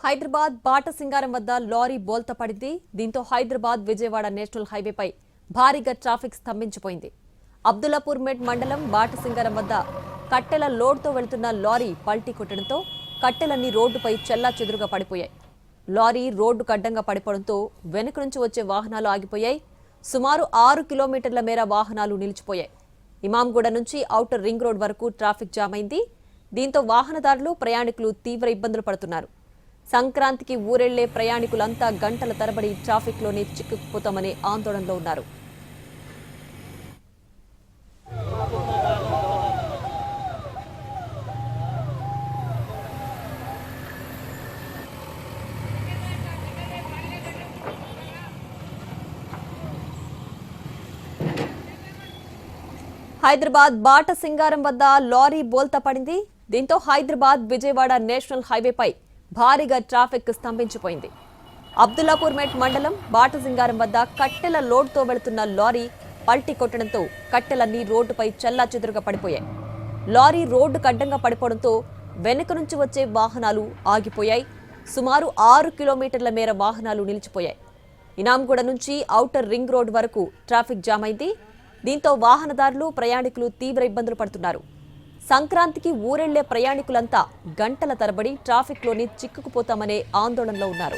హైదరాబాద్ బాటసింగారం వద్ద లారీ బోల్తా పడింది. దీంతో హైదరాబాద్ విజయవాడ నేషనల్ హైవేపై భారీగా ట్రాఫిక్ స్తంభించిపోయింది. అబ్దుల్లాపూర్ మెట్ మండలం బాటసింగారం వద్ద కట్టెల లోడ్తో వెళ్తున్న లారీ పల్టీ కొట్టడంతో కట్టెలన్నీ రోడ్డుపై చెల్లాచెదురుగా పడిపోయాయి. లారీ రోడ్డుకు అడ్డంగా పడిపోవడంతో వెనుక నుంచి వచ్చే వాహనాలు ఆగిపోయాయి. సుమారు 6 కిలోమీటర్ల మేర వాహనాలు నిలిచిపోయాయి. ఇమాంగూడ నుంచి ఔటర్ రింగ్ రోడ్ వరకు ట్రాఫిక్ జామ్ అయింది. దీంతో వాహనదారులు ప్రయాణికులు తీవ్ర ఇబ్బందులు పడుతున్నారు. సంక్రాంతికి ఊరెళ్లే ప్రయాణికులంతా గంటల తరబడి ట్రాఫిక్లోనే చిక్కుకుపోతామనే ఆందోళనలో ఉన్నారు. హైదరాబాద్ బాటసింగారం వద్ద లారీ బోల్తా పడింది. దీంతో హైదరాబాద్ విజయవాడ నేషనల్ హైవేపై భారీగా ట్రాఫిక్ స్తంభించిపోయింది. అబ్దుల్లాపూర్ మెట్ మండలం బాటసింగారం వద్ద కట్టెల లోడ్తో వెళుతున్న లారీ పల్టీ కొట్టడంతో కట్టెలన్నీ రోడ్డుపై చెల్లాచెదురుగా పడిపోయాయి. లారీ రోడ్డుకు అడ్డంగా పడిపోవడంతో వెనుక నుంచి వచ్చే వాహనాలు ఆగిపోయాయి. సుమారు 6 కిలోమీటర్ల మేర వాహనాలు నిలిచిపోయాయి. ఇనాంగూడ నుంచి ఔటర్ రింగ్ రోడ్ వరకు ట్రాఫిక్ జామ్ అయింది. దీంతో వాహనదారులు ప్రయాణికులు తీవ్ర ఇబ్బందులు పడుతున్నారు. సంక్రాంతికి ఊరెళ్లే ప్రయాణికులంతా గంటల తరబడి ట్రాఫిక్లోని చిక్కుకుపోతామనే ఆందోళనలో ఉన్నారు.